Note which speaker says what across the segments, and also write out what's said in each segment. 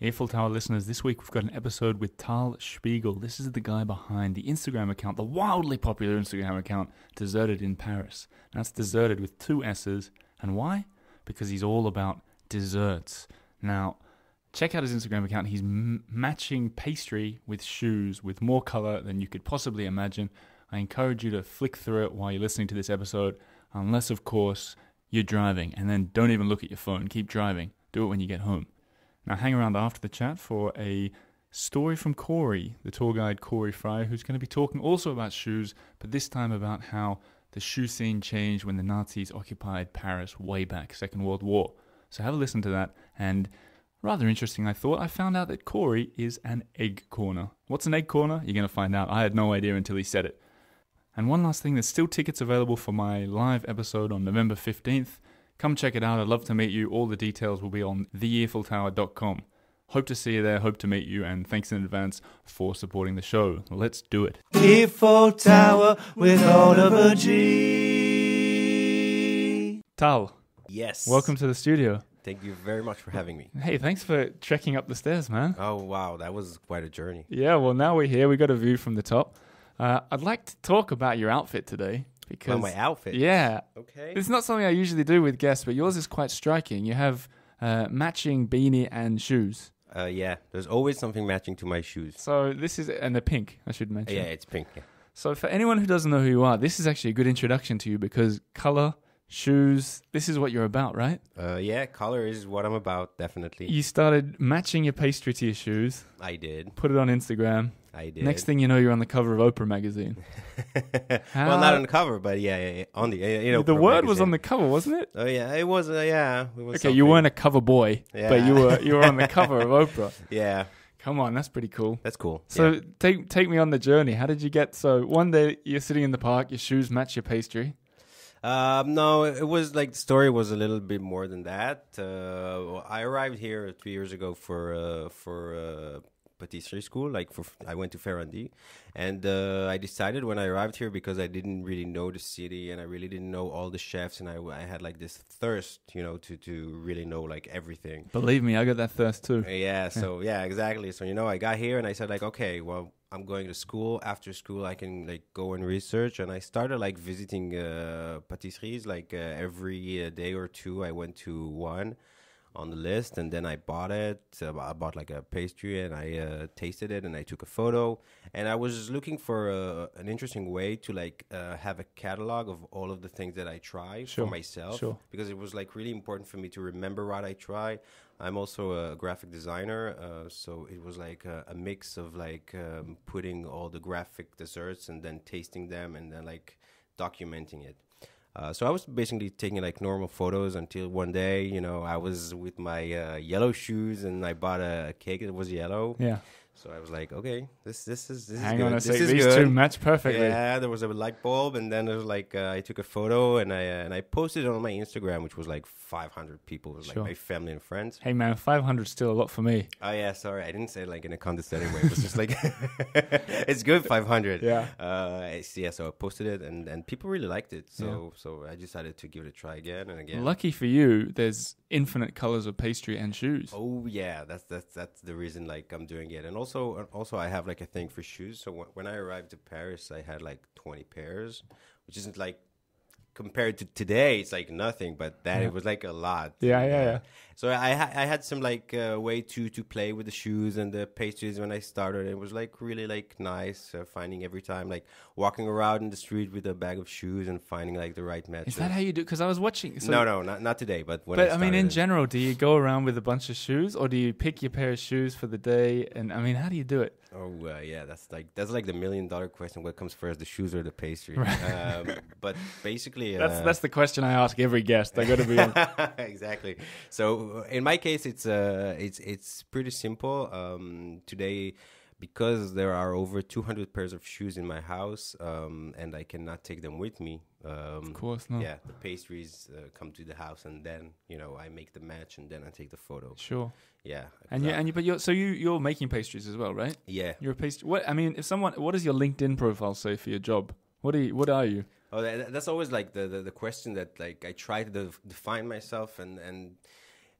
Speaker 1: Earful Tower listeners, this week we've got an episode with Tal Spiegel. This is the guy behind the Instagram account, the wildly popular Instagram account, Deserted in Paris. That's deserted with 2 S's. And why? Because he's all about desserts. Now, check out his Instagram account. He's matching pastry with shoes with more color than you could possibly imagine. I encourage you to flick through it while you're listening to this episode, unless, of course, you're driving. And then don't even look at your phone. Keep driving. Do it when you get home. Now, hang around after the chat for a story from Corey, the tour guide Corey Fryer, who's going to be talking also about shoes, but this time about how the shoe scene changed when the Nazis occupied Paris way back, Second World War. So have a listen to that. And rather interesting, I thought, I found out that Corey is an egg corner. What's an egg corner? You're going to find out. I had no idea until he said it. And one last thing, there's still tickets available for my live episode on November 15th. Come check it out. I'd love to meet you. All the details will be on theearfultower.com. Hope to see you there. Hope to meet you. And thanks in advance for supporting the show. Let's do it.
Speaker 2: Earful Tower with Oliver G.
Speaker 1: Tal.
Speaker 2: Yes.
Speaker 1: Welcome to the studio.
Speaker 2: Thank you very much for having me.
Speaker 1: Hey, thanks for trekking up the stairs, man.
Speaker 2: Oh, wow. That was quite a journey.
Speaker 1: Yeah, well, now we're here. We got a view from the top. I'd like to talk about your outfit today. Because,
Speaker 2: my outfit?
Speaker 1: Yeah.
Speaker 2: Okay.
Speaker 1: It's not something I usually do with guests, but yours is quite striking. You have matching beanie and shoes.
Speaker 2: Yeah, there's always something matching to my shoes.
Speaker 1: So this is, and they're pink, I should mention.
Speaker 2: Yeah, it's pink. Yeah.
Speaker 1: So for anyone who doesn't know who you are, this is actually a good introduction to you because color, shoes, this is what you're about, right?
Speaker 2: Yeah, color is what I'm about, definitely.
Speaker 1: You started matching your pastry to your shoes.
Speaker 2: I did.
Speaker 1: Put it on Instagram.
Speaker 2: I did.
Speaker 1: Next thing you know, you're on the cover of Oprah magazine.
Speaker 2: Well, not on the cover, but yeah, on the
Speaker 1: the word
Speaker 2: magazine.
Speaker 1: was on the cover, wasn't it?
Speaker 2: Oh yeah, it was. Yeah, it was.
Speaker 1: Okay,
Speaker 2: something.
Speaker 1: you weren't a cover boy,
Speaker 2: Yeah.
Speaker 1: but you were on the cover of Oprah.
Speaker 2: Yeah,
Speaker 1: Come on, that's pretty cool.
Speaker 2: that's cool.
Speaker 1: So
Speaker 2: yeah.
Speaker 1: take me on the journey. How did you get? So one day you're sitting in the park, your shoes match your pastry.
Speaker 2: No, it was like the story was a little bit more than that. I arrived here 3 years ago for patisserie school. I went to Ferrandi, and I decided when I arrived here, because I didn't really know the city and I really didn't know all the chefs, and I had like this thirst, to really know like everything.
Speaker 1: Believe me, I got that thirst too.
Speaker 2: Yeah. So yeah, exactly. So I got here and I said like, okay, well, I'm going to school. After school, I can like go and research. And I started like visiting patisseries. Like every day or two, I went to one on the list, and then I bought it. I bought like a pastry, and I tasted it, and I took a photo. And I was looking for an interesting way to like have a catalog of all of the things that I try for myself, because it was like really important for me to remember what I try. I'm also a graphic designer, so it was like a mix of like putting all the graphic desserts and then tasting them and then like documenting it. So I was basically taking like normal photos until one day, I was with my yellow shoes and I bought a cake that was yellow.
Speaker 1: Yeah.
Speaker 2: So I was like, okay, this is
Speaker 1: Hang
Speaker 2: good.
Speaker 1: on a
Speaker 2: This
Speaker 1: sec.
Speaker 2: is
Speaker 1: These
Speaker 2: good.
Speaker 1: two match perfectly.
Speaker 2: Yeah, there was a light bulb, and then there was like I took a photo and I posted it on my Instagram, which was like 500 people. It was like my family and friends.
Speaker 1: Hey man, 500 is still a lot for me.
Speaker 2: Oh yeah, sorry, I didn't say it like in a condescending way. It was just like it's good, 500.
Speaker 1: Yeah.
Speaker 2: So I posted it, and people really liked it. So I decided to give it a try again and again.
Speaker 1: Lucky for you, there's infinite colors of pastry and shoes.
Speaker 2: Oh yeah, that's the reason like I'm doing it, and also I have like a thing for shoes. So when I arrived to Paris, I had like 20 pairs, which isn't like compared to today, it's like nothing, but then it was like a lot.
Speaker 1: Yeah.
Speaker 2: So I had some like way to play with the shoes and the pastries when I started. It was like really like nice finding every time like walking around in the street with a bag of shoes and finding like the right match.
Speaker 1: Is that how you do? Because I was watching. So
Speaker 2: No, not today, but when
Speaker 1: But I mean, in general, do you go around with a bunch of shoes, or do you pick your pair of shoes for the day? And I mean, how do you do it?
Speaker 2: Oh yeah, that's like the $1 million question. What comes first, the shoes or the pastry? But basically,
Speaker 1: That's the question I ask every guest. I got to be honest.
Speaker 2: Exactly. So in my case, it's pretty simple. Today, because there are over 200 pairs of shoes in my house, and I cannot take them with me.
Speaker 1: Of course not.
Speaker 2: Yeah, the pastries come to the house, and then I make the match, and then I take the photo.
Speaker 1: Sure.
Speaker 2: Yeah.
Speaker 1: You're making pastries as well, right?
Speaker 2: Yeah.
Speaker 1: You're a pastry. What does your LinkedIn profile say for your job? What are you?
Speaker 2: Oh, that's always like the question that like I try to define myself, and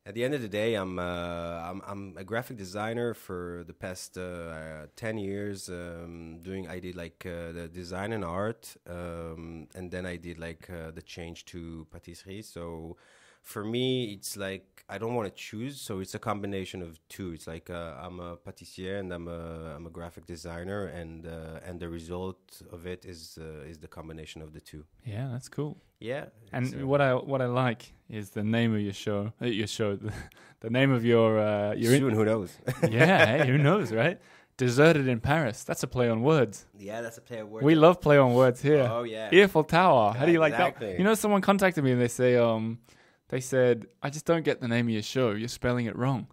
Speaker 2: At the end of the day, I'm a graphic designer for the past 10 years. I did like the design and art, and then I did like the change to patisserie. So for me, it's like I don't want to choose. So it's a combination of two. It's like I'm a pâtissier and I'm a graphic designer, and the result of it is the combination of the two.
Speaker 1: Yeah, that's cool.
Speaker 2: Yeah,
Speaker 1: And what I like is the name of your show. The name of your
Speaker 2: soon, who knows?
Speaker 1: yeah, hey, who knows, right? Deserted in Paris. That's a play on words.
Speaker 2: Yeah, that's a play on words.
Speaker 1: We love play on words here.
Speaker 2: Oh yeah,
Speaker 1: Earful Tower. How do you like
Speaker 2: exactly.
Speaker 1: that? You know, someone contacted me and they said, I just don't get the name of your show. You're spelling it wrong.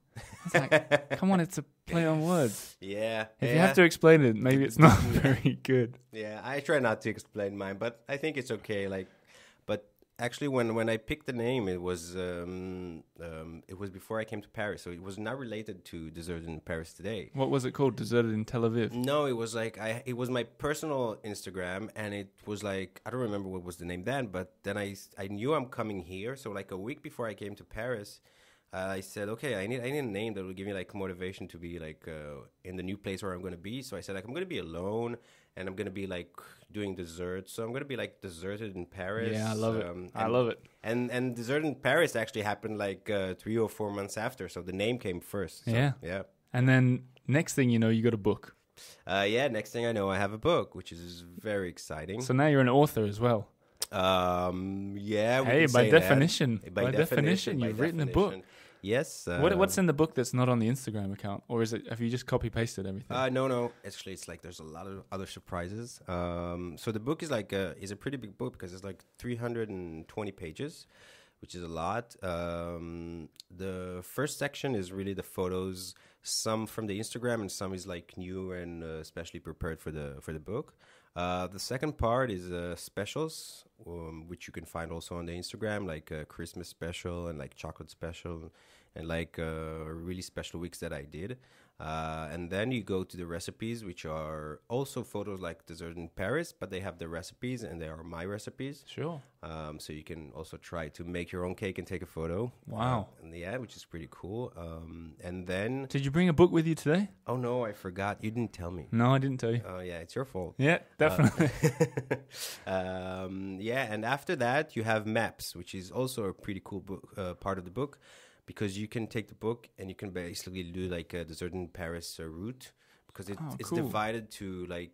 Speaker 1: It's like, come on, it's a play on words.
Speaker 2: Yeah.
Speaker 1: If you have to explain it, maybe it's not very good.
Speaker 2: Yeah, I try not to explain mine, but I think it's okay. But actually, when I picked the name, it was before I came to Paris, so it was not related to Deserted in Paris today.
Speaker 1: What was it called? Deserted in Tel Aviv?
Speaker 2: No, it was like it was my personal Instagram, and it was like I don't remember what was the name then, but then I knew I'm coming here, so like a week before I came to Paris. I said, okay, I need a name that will give me like motivation to be like in the new place where I'm going to be. So I said like I'm going to be alone and I'm going to be like doing desserts. So I'm going to be like Deserted in Paris.
Speaker 1: Yeah, I love it. I love it.
Speaker 2: And Deserted in Paris actually happened like 3 or 4 months after. So the name came first. So,
Speaker 1: yeah.
Speaker 2: Yeah.
Speaker 1: And then next thing you know, you got a book.
Speaker 2: Yeah, next thing I know, I have a book, which is very exciting.
Speaker 1: So now you're an author as well.
Speaker 2: Yeah.
Speaker 1: Hey, by definition,
Speaker 2: definition,
Speaker 1: you've written a book.
Speaker 2: Yes.
Speaker 1: What's in the book that's not on the Instagram account, or have you just copy pasted everything?
Speaker 2: No. Actually, it's like there's a lot of other surprises. So the book is like is a pretty big book because it's like 320 pages, which is a lot. The first section is really the photos, some from the Instagram and some is like new and especially prepared for the book. The second part is specials, which you can find also on the Instagram, like Christmas special and like chocolate special and like really special weeks that I did. And then you go to the recipes, which are also photos like Deserted in Paris, but they have the recipes and they are my recipes.
Speaker 1: Sure.
Speaker 2: So you can also try to make your own cake and take a photo.
Speaker 1: Wow.
Speaker 2: Yeah, which is pretty cool. And then...
Speaker 1: Did you bring a book with you today?
Speaker 2: Oh, no, I forgot. You didn't tell me.
Speaker 1: No, I didn't tell you.
Speaker 2: Oh, yeah, it's your fault.
Speaker 1: Yeah, definitely.
Speaker 2: Yeah, and after that, you have maps, which is also a pretty cool book, part of the book, because you can take the book and you can basically do like a Deserted in Paris route, because it's
Speaker 1: cool.
Speaker 2: divided to like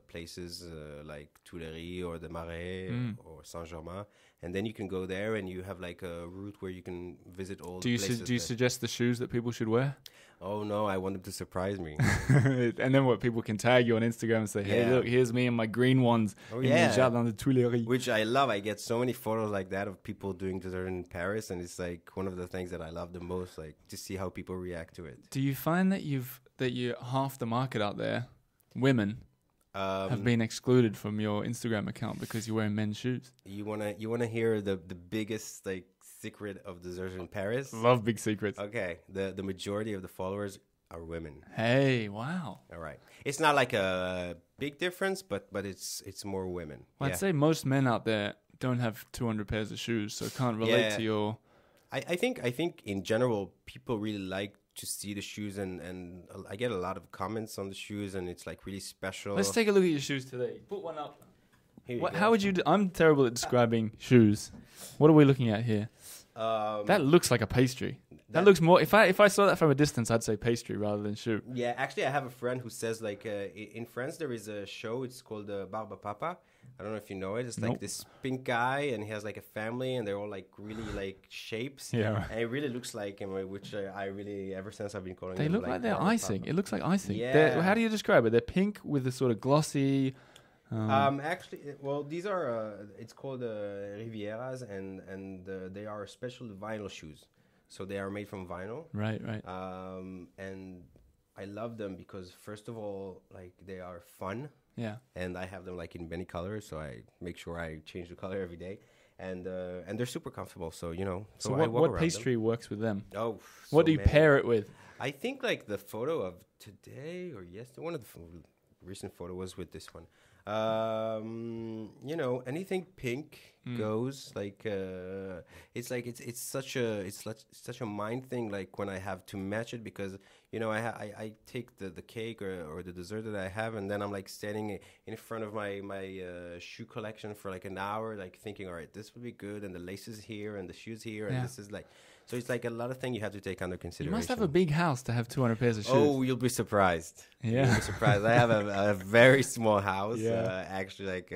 Speaker 2: places like Tuileries or the Marais or Saint-Germain, and then you can go there and you have like a route where you can visit all the places.
Speaker 1: Do you suggest the shoes that people should wear?
Speaker 2: Oh no, I want them to surprise me.
Speaker 1: And then what, people can tag you on Instagram and say, hey, look, here's me and my green ones in the Jardin de Tuileries.
Speaker 2: Which I love. I get so many photos like that of people doing dessert in Paris, and it's like one of the things that I love the most, like to see how people react to it.
Speaker 1: Do you find that you're half the market out there, women, have been excluded from your Instagram account because you're wearing men's shoes?
Speaker 2: You wanna hear the biggest like secret of dessert in Paris?
Speaker 1: Love big secrets.
Speaker 2: Okay, the majority of the followers are women.
Speaker 1: Hey, wow.
Speaker 2: All right, it's not like a big difference, but it's more women.
Speaker 1: Well, I'd say most men out there don't have 200 pairs of shoes, so can't relate to your...
Speaker 2: I think in general people really like to see the shoes, and I get a lot of comments on the shoes, and it's like really special.
Speaker 1: Let's take a look at your shoes today. Put one up.
Speaker 2: How
Speaker 1: would you I'm terrible at describing shoes. What are we looking at here? That looks like a pastry. That looks more... If I saw that from a distance, I'd say pastry rather than shoe.
Speaker 2: Yeah, actually, I have a friend who says, like, in France, there is a show. It's called Barbe Papa. I don't know if you know it. It's like this pink guy, and he has, like, a family, and they're all, like, really, like, shapes.
Speaker 1: Yeah, right.
Speaker 2: And it really looks like him, which I really, ever since I've been calling
Speaker 1: them... They look like they're
Speaker 2: Barbe
Speaker 1: icing.
Speaker 2: Papa.
Speaker 1: It looks like icing.
Speaker 2: Yeah.
Speaker 1: How do you describe it? They're pink with a sort of glossy...
Speaker 2: Actually, well, these are it's called Rivieras, and they are special vinyl shoes. So they are made from vinyl.
Speaker 1: Right.
Speaker 2: And I love them because, first of all, like, they are fun.
Speaker 1: Yeah.
Speaker 2: And I have them like in many colors, so I make sure I change the color every day. And they're super comfortable. So
Speaker 1: So what pastry works with them?
Speaker 2: Oh,
Speaker 1: what do you pair it with?
Speaker 2: I think like the photo of today or yesterday, one of the recent photo was with this one. Anything pink goes. Like it's like it's such a mind thing. Like when I have to match it, because I take the cake or the dessert that I have, and then I'm like standing in front of my shoe collection for like an hour, like thinking, all right, this would be good, and the laces here, and the shoes here, and this is like. So it's like a lot of things you have to take under consideration.
Speaker 1: You must have a big house to have 200 pairs of shoes.
Speaker 2: Oh, you'll be surprised.
Speaker 1: Yeah.
Speaker 2: You'll be surprised. I have a very small house.
Speaker 1: Yeah.
Speaker 2: Actually, like,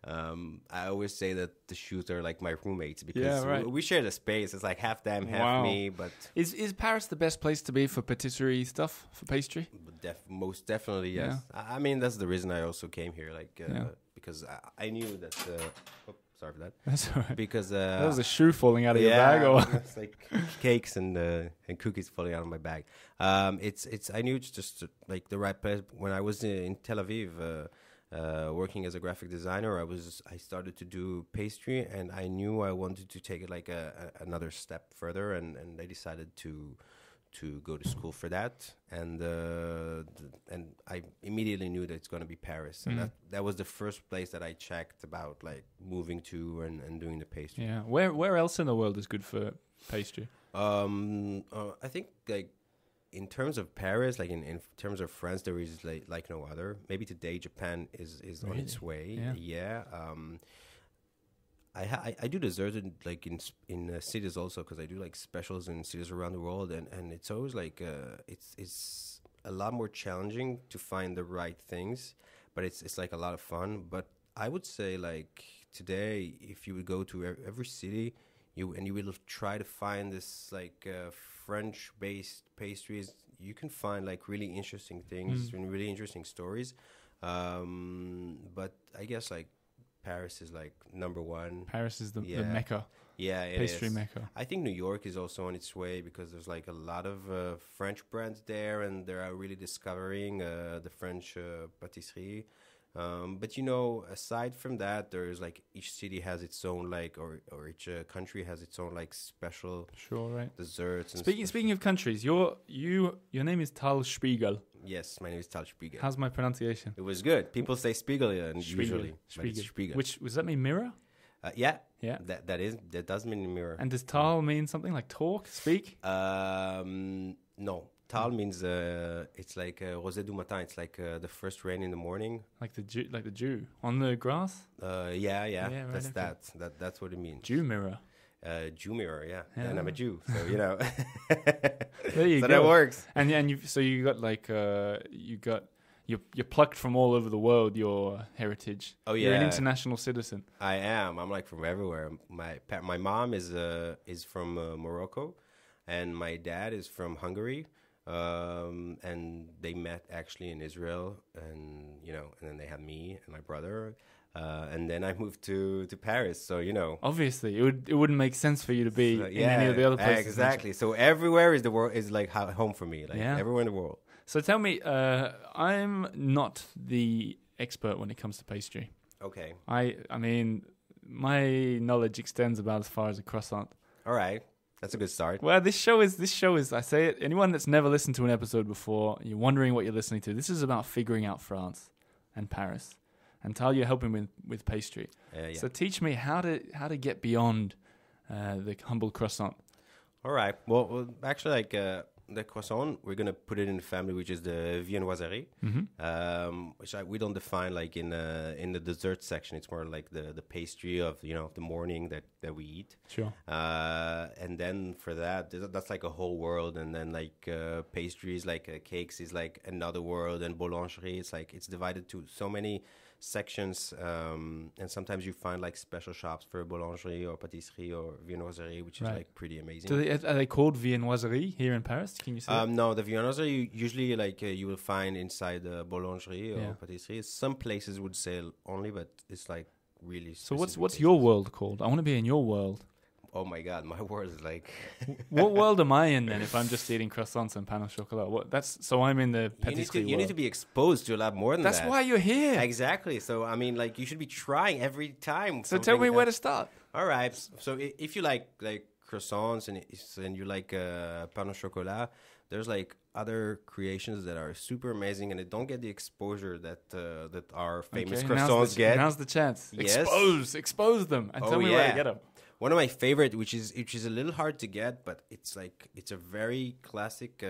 Speaker 2: I always say that the shoes are like my roommates, because we share the space. It's like half them, half me. But
Speaker 1: is Paris the best place to be for patisserie stuff, for pastry?
Speaker 2: Most definitely, yes. Yeah. I mean, that's the reason I also came here, like, because I knew that... sorry for that.
Speaker 1: That's all right.
Speaker 2: Because
Speaker 1: that was a shoe falling out of your bag, or
Speaker 2: it's like cakes and cookies falling out of my bag. I knew it's just like the right place. When I was in Tel Aviv, working as a graphic designer, I started to do pastry, and I knew I wanted to take it like another step further, and I decided to go to school for that, and I immediately knew that it's going to be Paris, and that was the first place that I checked about like moving to and doing the pastry.
Speaker 1: Yeah, where else in the world is good for pastry?
Speaker 2: I think like in terms of Paris, like in terms of France, there is like no other. Maybe today Japan is really? On its way. Yeah. I do desserts in cities also, because I do like specials in cities around the world, and it's always like it's a lot more challenging to find the right things, but it's like a lot of fun. But I would say like today, if you would go to every city, you will try to find this like French-based pastries, you can find like really interesting things and really interesting stories. But I guess like Paris is like number one.
Speaker 1: Paris is the mecca.
Speaker 2: Yeah, it
Speaker 1: pastry
Speaker 2: is.
Speaker 1: mecca.
Speaker 2: I think New York is also on its way, because there's like a lot of French brands there, and they're really discovering the French patisserie. But aside from that, there's like each city has its own like, or each country has its own like special desserts. And
Speaker 1: speaking of countries, your name is Tal Spiegel.
Speaker 2: Yes, my name is Tal Spiegel.
Speaker 1: How's my pronunciation?
Speaker 2: It was good. People say Spiegel usually.
Speaker 1: Spiegel.
Speaker 2: Spiegel.
Speaker 1: Which does that mean mirror?
Speaker 2: Yeah. That does mean mirror.
Speaker 1: And does Tal mean something like talk, speak?
Speaker 2: No. Tal means it's like rosé du matin. It's like the first rain in the morning.
Speaker 1: Like the dew on the grass.
Speaker 2: Yeah.
Speaker 1: Right,
Speaker 2: that's okay. That's what it means.
Speaker 1: Dew mirror.
Speaker 2: Jew mirror, yeah. And I'm a Jew, so
Speaker 1: there you go.
Speaker 2: That works.
Speaker 1: And you got like you're plucked from all over the world. Your heritage.
Speaker 2: Oh yeah,
Speaker 1: you're an international citizen.
Speaker 2: I am. I'm like from everywhere. My mom is from Morocco, and my dad is from Hungary. And they met actually in Israel, and then they had me and my brother. And then I moved to Paris, so
Speaker 1: obviously it wouldn't make sense for you to be in any of the other places.
Speaker 2: Exactly. So everywhere is the world is like home for me, like everywhere in the world.
Speaker 1: So tell me, I'm not the expert when it comes to pastry.
Speaker 2: Okay.
Speaker 1: I mean, my knowledge extends about as far as a croissant.
Speaker 2: All right. That's a good start.
Speaker 1: Well, this show is, I say it, anyone that's never listened to an episode before, you're wondering what you're listening to. This is about figuring out France and Paris. And Tal, you're helping with pastry.
Speaker 2: Yeah.
Speaker 1: So teach me how to get beyond the humble croissant.
Speaker 2: All right. Well actually, like the croissant, we're gonna put it in the family, which is the viennoiserie, which we don't define like in the dessert section. It's more like the pastry of the morning that we eat.
Speaker 1: Sure.
Speaker 2: And then for that's like a whole world, and then like pastries, like cakes is like another world, and boulangerie, it's divided to so many sections, and sometimes you find like special shops for boulangerie or patisserie or viennoiserie, which is like pretty amazing.
Speaker 1: Are they called viennoiserie here in Paris? Can you say
Speaker 2: no, the viennoiserie usually like you will find inside the boulangerie or patisserie. Some places would sell only, but it's like really
Speaker 1: so what's your world called? I want to be in your world.
Speaker 2: Oh my God, my world is like...
Speaker 1: What world am I in then if I'm just eating croissants and pain au chocolat? So I'm in the patisserie world.
Speaker 2: You need to be exposed to a lot more than that.
Speaker 1: That's why you're here.
Speaker 2: Exactly. So, I mean, like, you should be trying every time.
Speaker 1: So tell me where to start.
Speaker 2: All right. So if you like croissants and you like pain au chocolat, there's like other creations that are super amazing and they don't get the exposure that our famous croissants get.
Speaker 1: Now's the chance.
Speaker 2: Yes.
Speaker 1: Expose them and tell me where to get them.
Speaker 2: One of my favorite, which is a little hard to get, but it's a very classic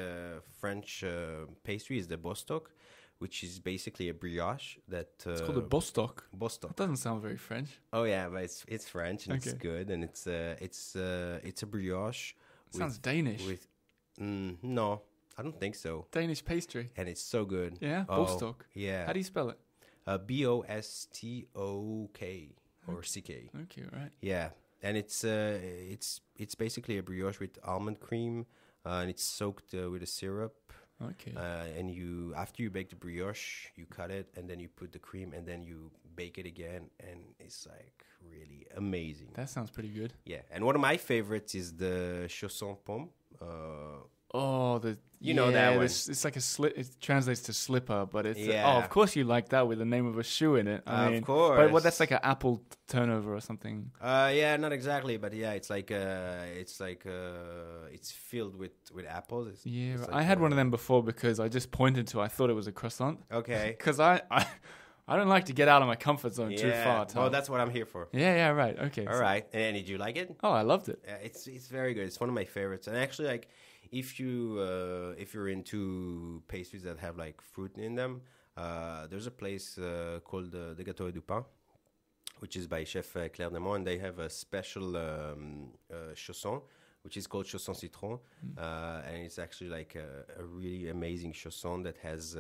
Speaker 2: French pastry, is the Bostock, which is basically a brioche that.
Speaker 1: It's called a Bostock.
Speaker 2: Bostock.
Speaker 1: That doesn't sound very French.
Speaker 2: Oh yeah, but it's French and it's good, and it's a brioche.
Speaker 1: Sounds Danish.
Speaker 2: No, I don't think so.
Speaker 1: Danish pastry.
Speaker 2: And it's so good.
Speaker 1: Yeah, Bostock.
Speaker 2: Yeah.
Speaker 1: How do you spell it?
Speaker 2: Bostok or CK.
Speaker 1: Okay, right.
Speaker 2: Yeah. And it's basically a brioche with almond cream, and it's soaked with a syrup.
Speaker 1: Okay.
Speaker 2: And after you bake the brioche, you cut it, and then you put the cream, and then you bake it again, and it's like really amazing.
Speaker 1: That sounds pretty good.
Speaker 2: Yeah. And one of my favorites is the chausson pomme. You know that one.
Speaker 1: It's like a slip. It translates to slipper, but it's
Speaker 2: yeah.
Speaker 1: Of course you like that with the name of a shoe in it. I mean,
Speaker 2: of course.
Speaker 1: But that's like an apple turnover or something.
Speaker 2: Yeah, not exactly, but yeah, it's filled with apples. It's
Speaker 1: I had one of them before because I just pointed to. I thought it was a croissant.
Speaker 2: Okay.
Speaker 1: Because I don't like to get out of my comfort zone too far.
Speaker 2: Well, that's what I'm here for.
Speaker 1: Yeah, right. Okay.
Speaker 2: All right. And did you like it?
Speaker 1: Oh, I loved it.
Speaker 2: Yeah, it's very good. It's one of my favorites. And actually, like, if you're into pastries that have like fruit in them, there's a place called the Gâteau du Pain, which is by Chef Claire Demont, and they have a special chausson, which is called chausson citron, and it's actually like a really amazing chausson that has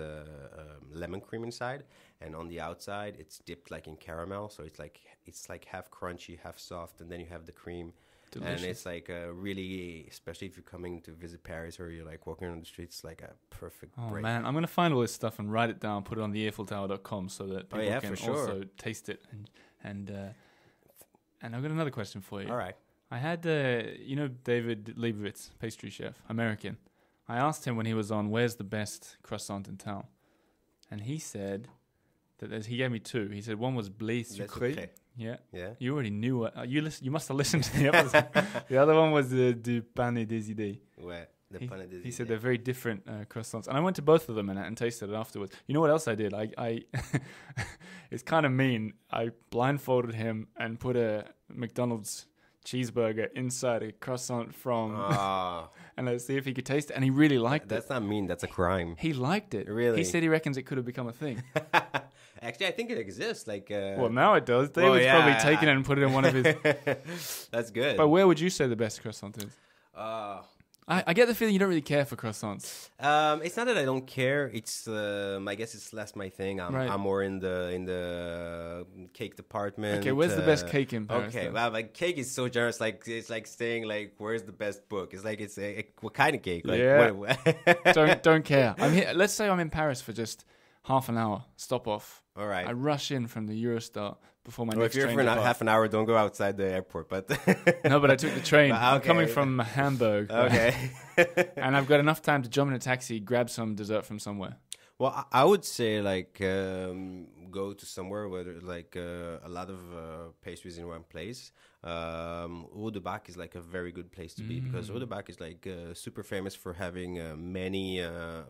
Speaker 2: lemon cream inside, and on the outside it's dipped like in caramel, so it's like half crunchy, half soft, and then you have the cream. Delicious. And it's like really, especially if you're coming to visit Paris or you're like walking on the streets, like a perfect break.
Speaker 1: Man, I'm going to find all this stuff and write it down, put it on the earfultower.com so that people can also taste it. And I've got another question for you.
Speaker 2: All right.
Speaker 1: I had, David Leibovitz, pastry chef, American. I asked him when he was on, where's the best croissant in town? And he said that he gave me two. He said one was Blé Sucré. Yeah. You already knew it. You must have listened to the episode. The other one was Du Pain et des Idées.
Speaker 2: Ouais,
Speaker 1: he said they're very different croissants. And I went to both of them and tasted it afterwards. You know what else I did? I it's kind of mean. I blindfolded him and put a McDonald's cheeseburger inside a croissant from and let's see if he could taste it, and he really liked it.
Speaker 2: That's not mean, that's a crime.
Speaker 1: He liked it.
Speaker 2: Really?
Speaker 1: He said he reckons it could have become a thing.
Speaker 2: Actually, I think it exists. Like,
Speaker 1: well, now it does. David's probably taken it and put it in one of his.
Speaker 2: That's good.
Speaker 1: But where would you say the best croissant is? I get the feeling you don't really care for croissants.
Speaker 2: It's not that I don't care. It's I guess it's less my thing. I'm more in the cake department.
Speaker 1: Okay, where's the best cake in Paris?
Speaker 2: Okay, well, like cake is so generous. Like it's like saying like where's the best book? It's like what kind of cake? Like,
Speaker 1: yeah. don't care. I'm here. Let's say I'm in Paris for just half an hour. Stop off.
Speaker 2: All right.
Speaker 1: I rush in from the Eurostar before my next
Speaker 2: train. If you're for half an hour, don't go outside the airport. But
Speaker 1: no, but I took the train. Okay. I'm coming from Hamburg.
Speaker 2: Okay.
Speaker 1: And I've got enough time to jump in a taxi, grab some dessert from somewhere.
Speaker 2: Well, I would say like go to somewhere where there's like a lot of pastries in one place. Rue de Bac is like a very good place to be because Rue de Bac is like super famous for having many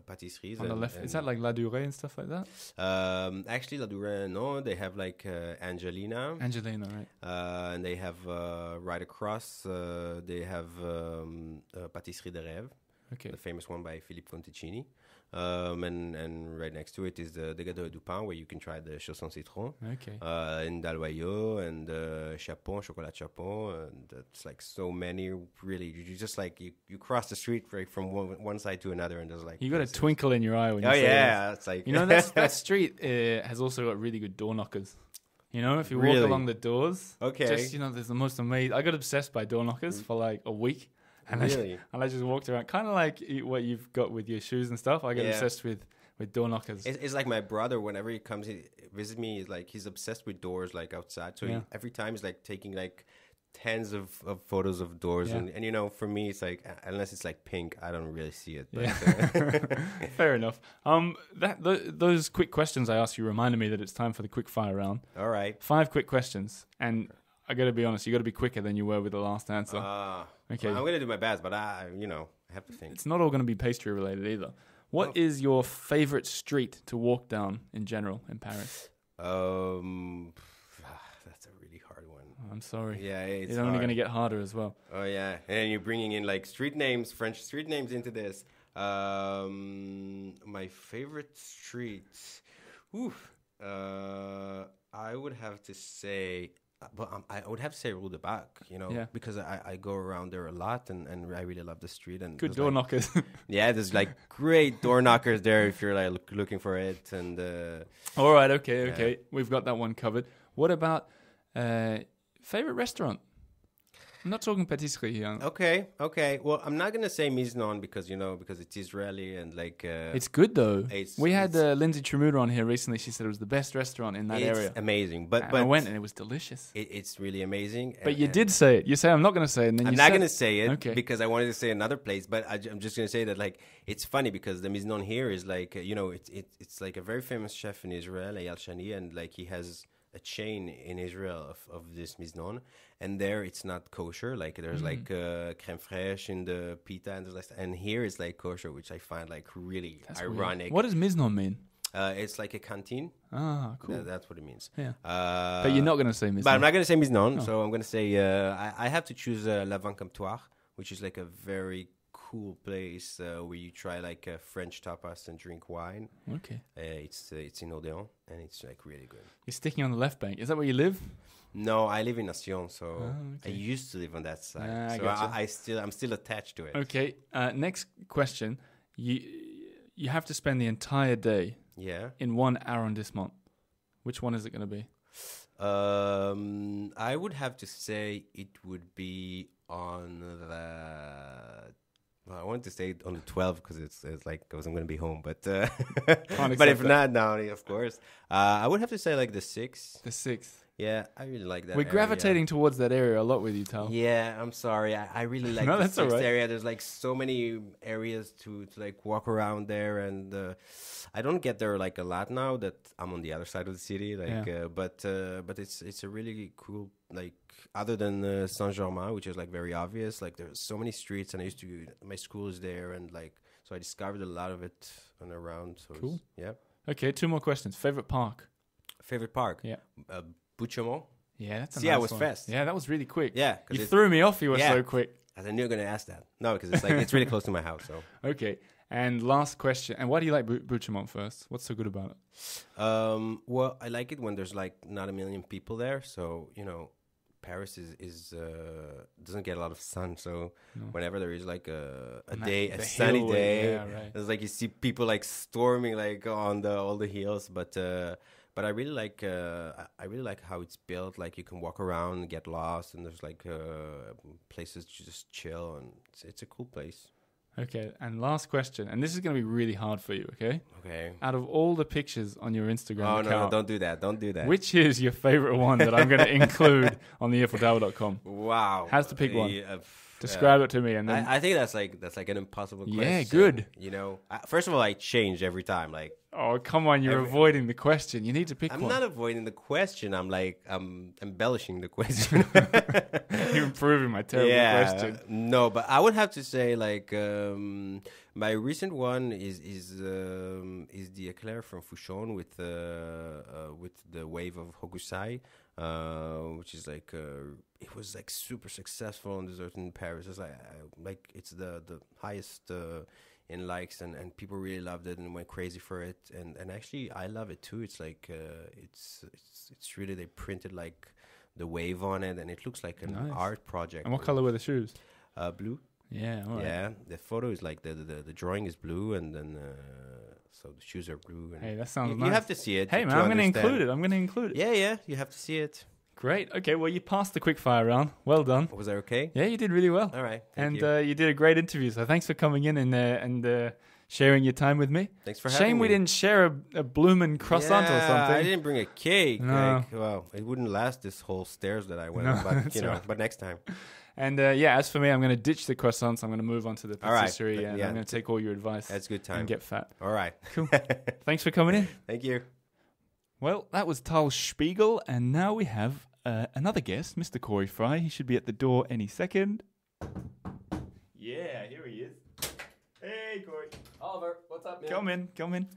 Speaker 2: pâtisseries.
Speaker 1: On the left, is that like La Durée and stuff like that?
Speaker 2: Actually, La Durée, no. They have like Angelina.
Speaker 1: Angelina, right.
Speaker 2: And they have right across, they have Pâtisserie de Rêve. Okay. The famous one by Philippe Conticini. And right next to it is the Gâteau du Pain, where you can try the chausson citron.
Speaker 1: Okay.
Speaker 2: And Dalwayo and Chapon, chocolat Chapon, and it's like so many. Really, you just like you cross the street right from one side to another, and there's like
Speaker 1: you got a twinkle in your eye when you say
Speaker 2: yeah, it's like
Speaker 1: that street has also got really good door knockers. You know, if you walk along the doors, just there's the most amazing. I got obsessed by door knockers for like a week. And I just walked around, kind of like what you've got with your shoes and stuff. I get obsessed with door knockers.
Speaker 2: It's like my brother, whenever he comes visit me, he's obsessed with doors, like outside. So every time he's like taking like tens of photos of doors. And for me, it's like, unless it's like pink, I don't really see it. But,
Speaker 1: Fair enough. Those quick questions I asked you reminded me that it's time for the quick fire round.
Speaker 2: All right.
Speaker 1: 5 quick questions. And I got to be honest. You got to be quicker than you were with the last answer. Okay.
Speaker 2: Well, I'm gonna do my best, but I have to think.
Speaker 1: It's not all going to be pastry related either. What is your favorite street to walk down in general in Paris?
Speaker 2: That's a really hard one.
Speaker 1: Oh, I'm sorry.
Speaker 2: Yeah, it's
Speaker 1: only going to get harder as well.
Speaker 2: Oh yeah, and you're bringing in like street names, French street names into this. My favorite street. Oof. I would have to say, I would have to say Rue de Bac, because I go around there a lot and I really love the street. And
Speaker 1: good door knockers.
Speaker 2: Yeah, there's like great door knockers there if you're like looking for it. And
Speaker 1: all right, okay, we've got that one covered. What about favorite restaurant? I'm not talking patisserie here.
Speaker 2: Okay. Well, I'm not gonna say Miznon because it's Israeli and like.
Speaker 1: It's good though. We had Lindsay Tremuter on here recently. She said it was the best restaurant in that area.
Speaker 2: It's amazing, but
Speaker 1: I went and it was delicious.
Speaker 2: It's really amazing.
Speaker 1: But you did say it. You say I'm not gonna say it. And then
Speaker 2: I'm not gonna say it because I wanted to say another place. But I'm just gonna say that like it's funny because the Miznon here is like it's like a very famous chef in Israel, Eyal Shani, and like he has a chain in Israel of this Miznon, and there it's not kosher. Like there's like crème fraîche in the pita, and here it's like kosher, which I find like really ironic.
Speaker 1: Weird. What does Miznon mean?
Speaker 2: It's like a canteen.
Speaker 1: Ah, cool.
Speaker 2: That's what it means.
Speaker 1: Yeah. But you're not going to say Miznon.
Speaker 2: But I'm not going to say Miznon, so I'm going to say I have to choose La Vin Comptoir, which is like a very cool place where you try like French tapas and drink wine.
Speaker 1: Okay.
Speaker 2: It's in Odéon, and it's like really good.
Speaker 1: You're sticking on the left bank. Is that where you live?
Speaker 2: No, I live in Nation, so I used to live on that side. I'm still attached to it.
Speaker 1: Okay. Next question. You have to spend the entire day in one arrondissement. Which one is it going to be?
Speaker 2: I would have to say it would be on the. Well, I wanted to say on the 12 because it's like because I'm going to be home, but but if not, no, of course, I would have to say like the 6th.
Speaker 1: The 6th.
Speaker 2: Yeah, I really like that.
Speaker 1: We're gravitating towards that area a lot with you, Tal.
Speaker 2: Yeah, I'm sorry. I really like the 6th area. There's like so many areas to like walk around there, and I don't get there like a lot now that I'm on the other side of the city. Like, but it's a really cool like. Other than Saint-Germain, which is like very obvious, like there's so many streets, and my school is there, and like so I discovered a lot of it and around. So
Speaker 1: cool.
Speaker 2: Yeah.
Speaker 1: Okay, 2 more questions. Favorite park?
Speaker 2: Yeah. Bouchemont.
Speaker 1: Yeah, that's a
Speaker 2: nice
Speaker 1: I
Speaker 2: was
Speaker 1: one.
Speaker 2: fast.
Speaker 1: Yeah, that was really quick.
Speaker 2: Yeah,
Speaker 1: you threw me off. You were so quick.
Speaker 2: I knew you were going to ask that. No, because it's like it's really close to my house. So
Speaker 1: okay. And last question. And why do you like Bouchemont first? What's so good about it?
Speaker 2: Well, I like it when there's like not a million people there. So Paris is doesn't get a lot of sun, so whenever there is like a sunny day, it's like you see people like storming like on all the hills. But I really like how it's built. Like you can walk around and get lost, and there's like places to just chill, and it's a cool place.
Speaker 1: Okay, and last question, and this is going to be really hard for you, okay?
Speaker 2: Okay.
Speaker 1: Out of all the pictures on your Instagram account...
Speaker 2: no, don't do that.
Speaker 1: Which is your favorite one that I'm going to include on the earfultower.com?
Speaker 2: Wow.
Speaker 1: Has to pick one. Describe it to me, and then...
Speaker 2: I think that's like an impossible question.
Speaker 1: Yeah, good.
Speaker 2: First of all, I change every time. Like,
Speaker 1: oh, come on, you're avoiding the question. You need to pick one.
Speaker 2: I'm not avoiding the question. I'm embellishing the question.
Speaker 1: You're improving my terrible question.
Speaker 2: No, but I would have to say like my recent one is the eclair from Fouchon with the wave of Hokusai. Which is like it was like super successful on dessert in Paris. It's like it's the highest in likes, and people really loved it and went crazy for it. And actually, I love it too. It's like it's really, they printed like the wave on it, and it looks like an art project.
Speaker 1: And what color were the shoes?
Speaker 2: Blue.
Speaker 1: Yeah. All right.
Speaker 2: Yeah. The photo is like the drawing is blue, and then. So the shoes are blue. And
Speaker 1: hey, that sounds nice.
Speaker 2: You have to see it.
Speaker 1: Hey, man, I'm going to include it.
Speaker 2: Yeah, you have to see it.
Speaker 1: Great. Okay, well, you passed the quickfire round. Well done.
Speaker 2: Was that okay?
Speaker 1: Yeah, you did really well.
Speaker 2: All right.
Speaker 1: Thank you. You did a great interview, so thanks for coming in and sharing your time with me.
Speaker 2: Thanks for having me.
Speaker 1: Shame we didn't share a bloomin' croissant or something.
Speaker 2: I didn't bring a cake.
Speaker 1: No.
Speaker 2: Like, well, it wouldn't last this whole stairs that I went on, but, but next time.
Speaker 1: And as for me, I'm going to ditch the croissants. I'm going to move on to the patisserie, and I'm going to take all your advice.
Speaker 2: That's good time.
Speaker 1: And get fat.
Speaker 2: All right.
Speaker 1: Cool. Thanks for coming in.
Speaker 2: Thank you.
Speaker 1: Well, that was Tal Spiegel, and now we have another guest, Mr. Corey Fry. He should be at the door any second. Yeah, here he is. Hey, Corey.
Speaker 3: Oliver, what's up, man?
Speaker 1: Come in.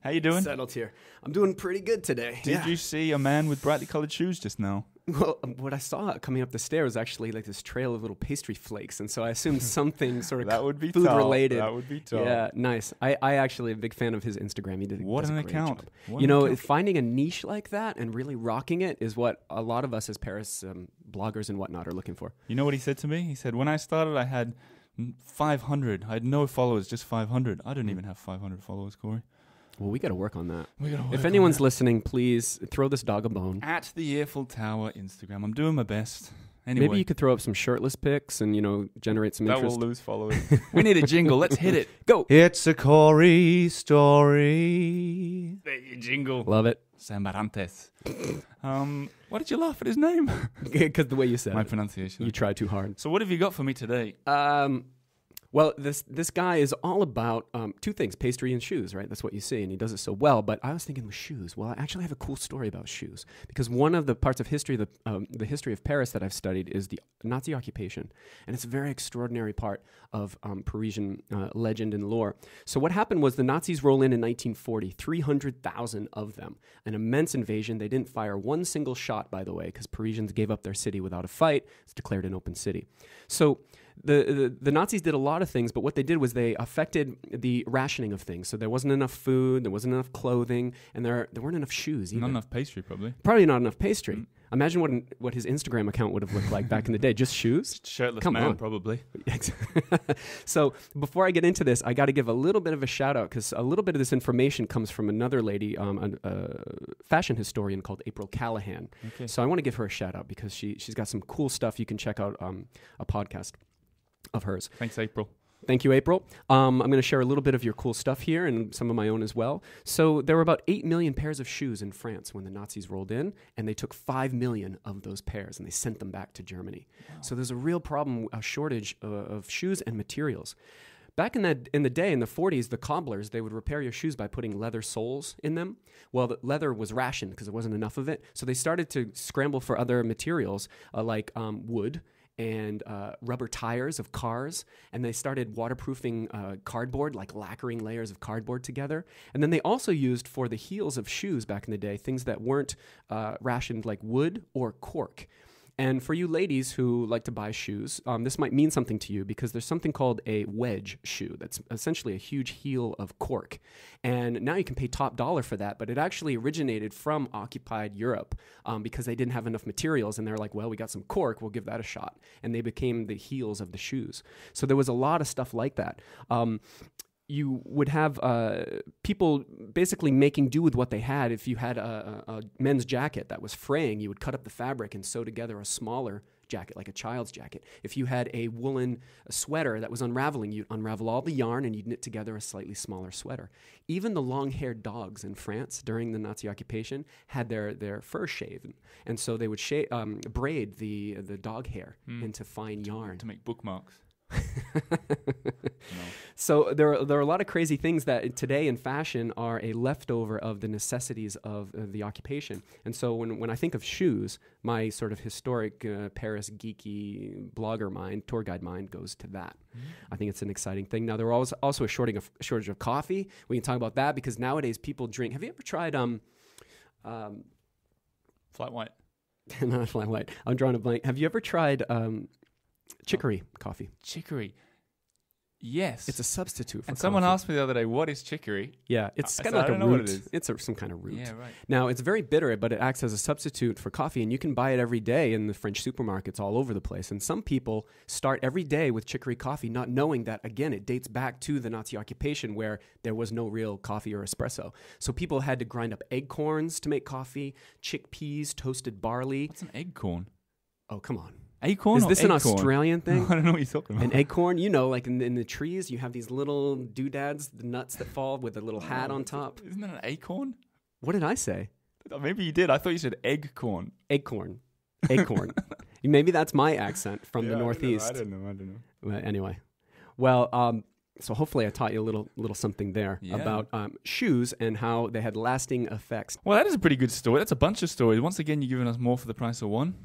Speaker 1: How you doing?
Speaker 3: Settled here. I'm doing pretty good today.
Speaker 1: Did you see a man with brightly colored shoes just now?
Speaker 3: Well, what I saw coming up the stairs was actually like this trail of little pastry flakes, and so I assumed something sort of
Speaker 1: That would be
Speaker 3: food
Speaker 1: Tal.
Speaker 3: related.
Speaker 1: That would be Tal.
Speaker 3: Yeah, nice. I actually am a big fan of his Instagram. He did
Speaker 1: What
Speaker 3: does
Speaker 1: an
Speaker 3: a great
Speaker 1: account.
Speaker 3: job.
Speaker 1: What
Speaker 3: You
Speaker 1: an
Speaker 3: know,
Speaker 1: account.
Speaker 3: finding a niche like that and really rocking it is what a lot of us as Paris bloggers and whatnot are looking for.
Speaker 1: You know what he said to me? He said, when I started, I had 500. I had no followers, just 500. I don't even have 500 followers, Corey.
Speaker 3: Well, we got to work on that.
Speaker 1: We gotta work
Speaker 3: If
Speaker 1: on
Speaker 3: anyone's
Speaker 1: that.
Speaker 3: listening, please throw this dog a bone.
Speaker 1: At the Earful Tower Instagram. I'm doing my best. Anyway,
Speaker 3: Maybe you could throw up some shirtless pics and, generate some
Speaker 1: that
Speaker 3: interest.
Speaker 1: will lose followers. We need a jingle. Let's hit it.
Speaker 3: Go!
Speaker 2: It's a Corey story.
Speaker 1: There you jingle.
Speaker 3: Love it.
Speaker 1: Sambarantes. Why did you laugh at his name?
Speaker 3: Because the way you said
Speaker 1: My
Speaker 3: it.
Speaker 1: pronunciation.
Speaker 3: You tried too hard.
Speaker 1: So what have you got for me today?
Speaker 3: Well, this guy is all about two things: pastry and shoes. Right? That's what you see, and he does it so well. But I was thinking with shoes. Well, I actually have a cool story about shoes because one of the parts of history, the history of Paris that I've studied, is the Nazi occupation, and it's a very extraordinary part of Parisian legend and lore. So what happened was the Nazis roll in 1940, 300,000 of them, an immense invasion. They didn't fire one single shot, by the way, because Parisians gave up their city without a fight. It's declared an open city. So the Nazis did a lot of things, but what they did was they affected the rationing of things. So there wasn't enough food, there wasn't enough clothing, and there weren't enough shoes either.
Speaker 1: Not enough pastry, probably.
Speaker 3: Probably not enough pastry. Imagine what his Instagram account would have looked like back in the day. Just shoes?
Speaker 1: Shirtless
Speaker 3: Come
Speaker 1: man,
Speaker 3: on.
Speaker 1: probably.
Speaker 3: So before I get into this, I got to give a little bit of a shout out because a little bit of this information comes from another lady, a fashion historian called April Callahan.
Speaker 1: Okay.
Speaker 3: So I want to give her a shout out because she's got some cool stuff. You can check out a podcast of hers.
Speaker 1: Thanks, April.
Speaker 3: Thank you, April. I'm going to share a little bit of your cool stuff here and some of my own as well. So there were about 8 million pairs of shoes in France when the Nazis rolled in, and they took 5 million of those pairs and they sent them back to Germany. Wow. So there's a real problem, a shortage of shoes and materials. Back in the day, in the 40s, the cobblers, they would repair your shoes by putting leather soles in them. Well, the leather was rationed because there wasn't enough of it. So they started to scramble for other materials like wood and rubber tires of cars, and they started waterproofing cardboard, like lacquering layers of cardboard together. And then they also used for the heels of shoes back in the day things that weren't rationed, like wood or cork. And for you ladies who like to buy shoes, this might mean something to you because there's something called a wedge shoe that's essentially a huge heel of cork. And now you can pay top dollar for that, but it actually originated from occupied Europe because they didn't have enough materials. And they're like, well, we got some cork, we'll give that a shot. And they became the heels of the shoes. So there was a lot of stuff like that. You would have people basically making do with what they had. If you had a men's jacket that was fraying, you would cut up the fabric and sew together a smaller jacket, like a child's jacket. If you had a woolen sweater that was unraveling, you'd unravel all the yarn and you'd knit together a slightly smaller sweater. Even the long-haired dogs in France during the Nazi occupation had their fur shaven. And so they would braid the dog hair into fine yarn.
Speaker 1: To make bookmarks. No.
Speaker 3: So there are a lot of crazy things that today in fashion are a leftover of the necessities of the occupation. And so when I think of shoes, my sort of historic Paris geeky blogger mind, tour guide mind goes to that. I think it's an exciting thing. Now there was also a shortage of coffee. We can talk about that because nowadays people drink. Have you ever tried
Speaker 1: Flat white.
Speaker 3: not flat white? I'm drawing a blank. Have you ever tried chicory coffee?
Speaker 1: Chicory. Yes.
Speaker 3: It's a substitute for
Speaker 1: And someone
Speaker 3: coffee.
Speaker 1: asked me the other day, what is chicory?
Speaker 3: Yeah, it's
Speaker 1: I
Speaker 3: kind
Speaker 1: said,
Speaker 3: of like
Speaker 1: I
Speaker 3: a
Speaker 1: don't know what
Speaker 3: root.
Speaker 1: it is.
Speaker 3: It's some kind of root.
Speaker 1: Yeah, right.
Speaker 3: Now, it's very bitter, but it acts as a substitute for coffee, and you can buy it every day in the French supermarkets all over the place. And some people start every day with chicory coffee, not knowing that, again, it dates back to the Nazi occupation where there was no real coffee or espresso. So people had to grind up acorns to make coffee, chickpeas, toasted barley.
Speaker 1: What's an acorn?
Speaker 3: Oh, come on.
Speaker 1: Acorn
Speaker 3: Is
Speaker 1: or
Speaker 3: this an
Speaker 1: acorn?
Speaker 3: Australian thing?
Speaker 1: I don't know what you're talking about.
Speaker 3: An acorn, like in the trees, you have these little doodads, the nuts that fall with a little hat on top.
Speaker 1: Isn't that an acorn?
Speaker 3: What did I say?
Speaker 1: Maybe you did. I thought you said egg corn.
Speaker 3: Acorn. Maybe that's my accent from the Northeast.
Speaker 1: I don't know.
Speaker 3: But anyway. Well, So hopefully I taught you a little something there about shoes and how they had lasting effects.
Speaker 1: Well, that is a pretty good story. That's a bunch of stories. Once again, you're giving us more for the price of one.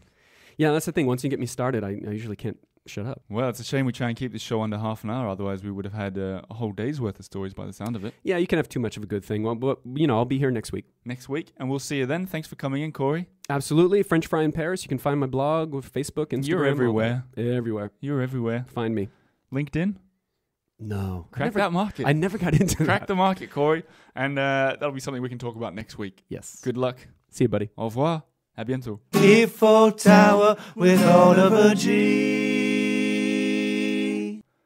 Speaker 3: Yeah, that's the thing. Once you get me started, I usually can't shut up.
Speaker 1: Well, it's a shame we try and keep this show under half an hour. Otherwise, we would have had a whole day's worth of stories by the sound of it.
Speaker 3: Yeah, you can have too much of a good thing. Well, but, I'll be here next week.
Speaker 1: Next week, and we'll see you then. Thanks for coming in, Corey.
Speaker 3: Absolutely. French Fry in Paris. You can find my blog with Facebook, Instagram.
Speaker 1: You're everywhere.
Speaker 3: Everywhere.
Speaker 1: You're everywhere.
Speaker 3: Find me.
Speaker 1: LinkedIn?
Speaker 3: No.
Speaker 1: Crack that market.
Speaker 3: I never got into
Speaker 1: Crack
Speaker 3: that.
Speaker 1: the market, Corey. And that'll be something we can talk about next week.
Speaker 3: Yes.
Speaker 1: Good luck.
Speaker 3: See you, buddy.
Speaker 1: Au revoir. À bientôt.
Speaker 4: Earful Tower with Oliver G.